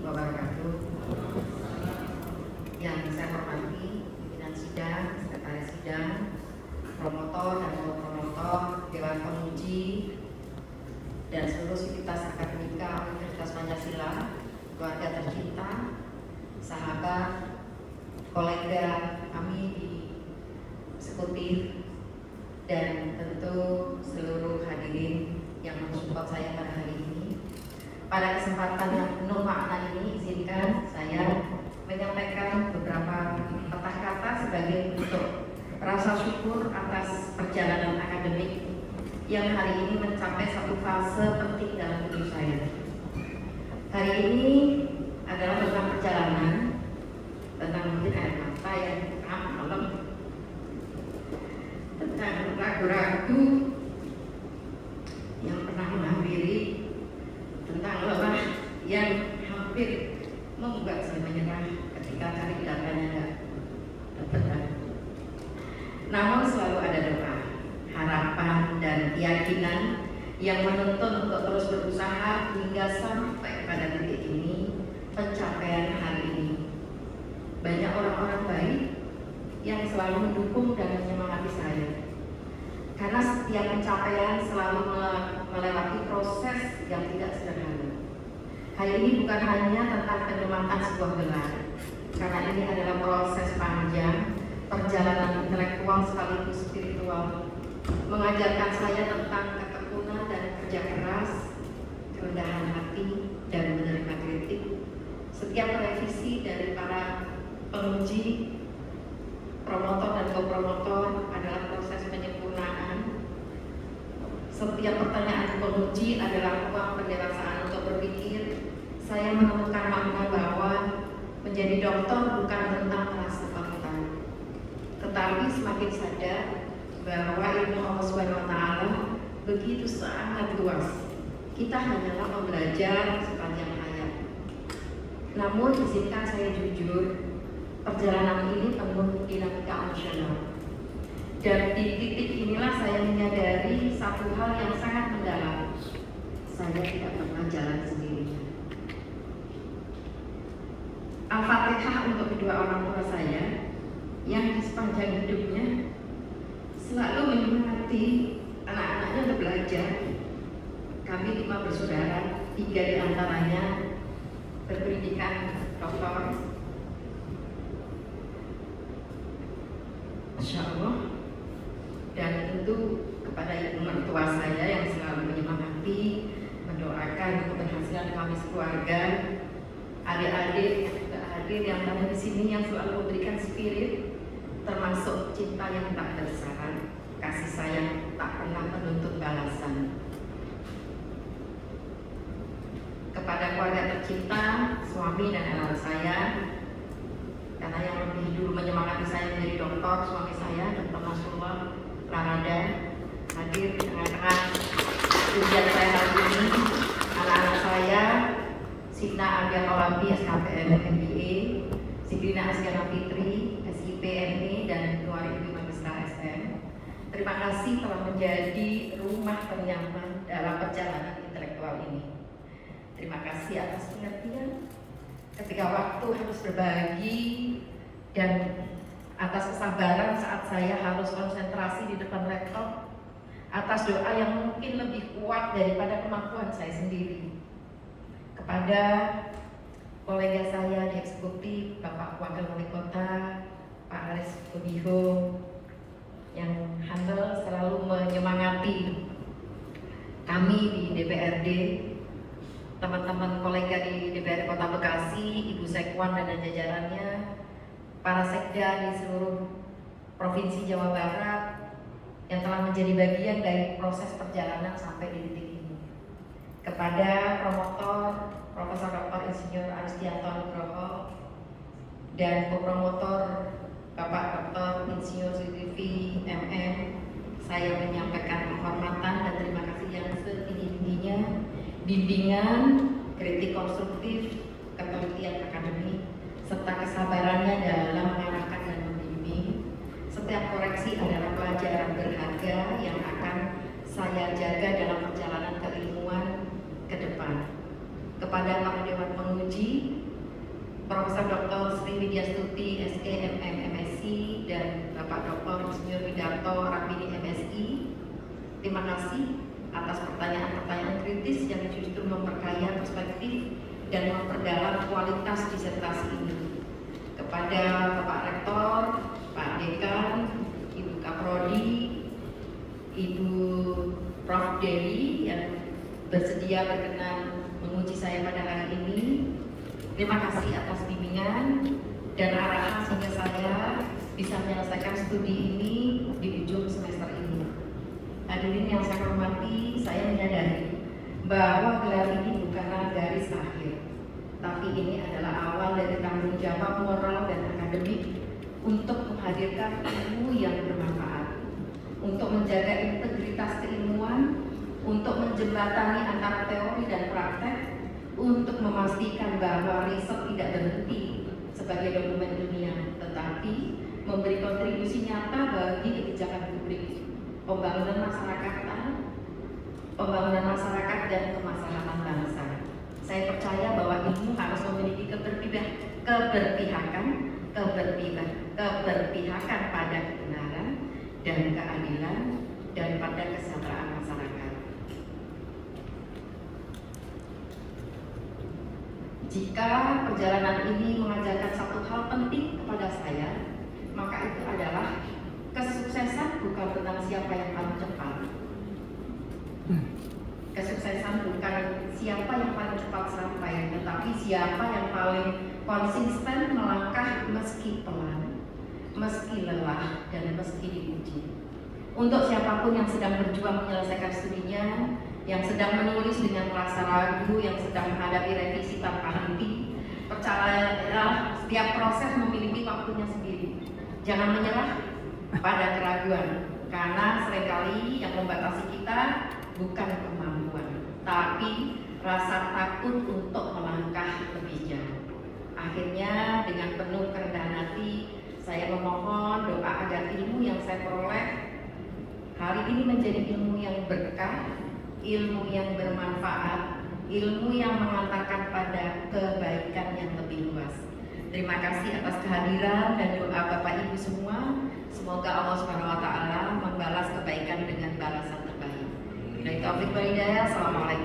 wabarakatuh. Yang saya hormati pimpinan sidang, sekretaris sidang, promotor dan promotor, dewan penguji, dan seluruh sivitas akademika Universitas Pancasila, keluarga tercinta, sahabat, kolega kami di eksekutif, dan tentu seluruh hadirin yang mensupport saya pada hari ini. Pada kesempatan yang penuh makna ini, izinkan saya menyampaikan beberapa patah kata sebagai bentuk rasa syukur atas perjalanan akademik yang hari ini mencapai satu fase penting dalam hidup saya. Hari ini adalah tentang perjalanan, tentang mungkin air mata yang malam, tentang ragu-ragu yang pernah menghampiri, tentang lelah yang hampir membuat saya menyerah ketika cari datanya tidak dapat. Namun selalu ada doa, harapan, dan keyakinan yang menuntun untuk terus berusaha hingga sampai pada titik ini, pencapaian hari ini. Banyak orang-orang baik yang selalu mendukung dan menyemangati saya, karena setiap pencapaian selalu melewati proses yang tidak sederhana. Hal ini bukan hanya tentang penyematan sebuah gelar, karena ini adalah proses panjang, perjalanan intelektual sekaligus spiritual, mengajarkan saya tentang ketekunan dan kerja keras, kerendahan hati, dan menerima kritik. Setiap revisi dari para penguji, promotor dan kopromotor adalah proses penyempurnaan. Setiap pertanyaan penguji adalah ruang pendewasaan untuk berpikir. Saya menemukan makna bahwa menjadi dokter bukan tentang rasa pengetahuan, tetapi semakin sadar bahwa ilmu Allah SWT begitu sangat luas. Kita hanyalah membelajar sepanjang hayat. Namun izinkan saya jujur, perjalanan ini penuh dinamika emosional. Dan di titik inilah saya menyadari satu hal yang sangat mendalam. Saya tidak pernah jalan sendiri. Al-Fatihah untuk kedua orang tua saya yang di sepanjang hidupnya selalu menyemangati anak-anaknya untuk belajar. Kami 5 bersaudara, 3 di antaranya berpendidikan doktor. Insya Allah. Dan tentu kepada ibu mertua saya yang selalu menyemangati, mendoakan keberhasilan kami sekeluarga, adik-adik yang ada di sini yang selalu memberikan spirit, termasuk cinta yang tak bersyarat, kasih sayang tak pernah menuntut balasan. Kepada keluarga tercinta, suami dan anak saya, karena yang lebih dulu menyemangati saya menjadi dokter, suami saya, Dr. Nasrullah Larada, hadir di tengah-tengah ujian saya hari ini. Anak-anak saya, Sina Agia Kawabi, SKPM MBA, Sigrina Asyana Fitri, SIP ME, dan Nuari Ibu Magistra SM. Terima kasih telah menjadi rumah ternyaman dalam perjalanan intelektual ini. Terima kasih atas pengertian ketika waktu harus berbagi, dan atas kesabaran saat saya harus konsentrasi di depan laptop, atas doa yang mungkin lebih kuat daripada kemampuan saya sendiri. Kepada kolega saya di eksekutif, Bapak Wakil Wali Kota, Pak Aris Budiho, yang handal selalu menyemangati kami di DPRD, teman-teman kolega di DPRD Kota Bekasi, Ibu Sekwan dan jajarannya, para sekda di seluruh Provinsi Jawa Barat yang telah menjadi bagian dari proses perjalanan sampai di titik ini. Kepada promotor Profesor Dr. Insinyur Aristianto Nugroho dan kopromotor Bapak Dr. Insinyur Zulkifli MM, saya menyampaikan penghormatan dan terima kasih yang setinggi-tingginya, bimbingan, kritik konstruktif, ketelitian akademik, serta kesabarannya dalam mengarahkan dan membimbing. Setiap koreksi adalah pelajaran berharga yang akan saya jaga dalam perjalanan keilmuan ke depan. Kepada kepada para Dewan Penguji, Profesor Dr. Sri Widya Stuti, SKMM, MSc, dan Bapak Dr. Insinyur Widarto Rapini, MSi. Terima kasih atas pertanyaan-pertanyaan kritis yang justru memperkaya perspektif dan memperdalam kualitas disertasi ini. Kepada Bapak Rektor, Pak Dekan, Ibu Kaprodi, Ibu Prof. Dewi yang bersedia berkenan menguji saya pada hari ini. Terima kasih atas bimbingan dan arahan sehingga saya bisa menyelesaikan studi ini di ujung semester ini. Hadirin yang saya hormati, saya menyadari bahwa gelar ini bukanlah garis akhir, tapi ini adalah awal dari tanggung jawab moral dan akademik untuk menghadirkan ilmu yang bermanfaat, untuk menjaga integritas keilmuan, untuk menjembatani antara teori dan praktek, untuk memastikan bahwa riset tidak berhenti sebagai dokumen ilmiah, tetapi memberi kontribusi nyata bagi kebijakan publik, pembangunan masyarakat dan kemaslahatan bangsa. Saya percaya bahwa ilmu harus memiliki keberpihakan pada kebenaran dan keadilan dan pada kesejahteraan masyarakat. Jika perjalanan ini mengajarkan satu hal penting kepada saya, maka itu adalah kesuksesan bukan tentang siapa yang paling cepat. Kesuksesan bukan siapa yang paling cepat sampai, tetapi siapa yang paling konsisten melangkah meski pelan, meski lelah, dan meski diuji. Untuk siapapun yang sedang berjuang menyelesaikan studinya, yang sedang menulis dengan rasa ragu, yang sedang menghadapi revisi tanpa henti, percayalah setiap proses memiliki waktunya sendiri. Jangan menyerah pada keraguan, karena seringkali yang membatasi kita bukan kemampuan, tapi rasa takut untuk melangkah lebih jauh. Akhirnya dengan penuh kerendahan hati, saya memohon doa agar ilmu yang saya peroleh hari ini menjadi ilmu yang berkah, ilmu yang bermanfaat, ilmu yang mengantarkan pada kebaikan yang lebih luas. Terima kasih atas kehadiran dan doa Bapak Ibu semua. Semoga Allah Subhanahu wa taala membalas kebaikan dengan balasan terbaik. Dari Taufik wal Hidayah, Assalamualaikum.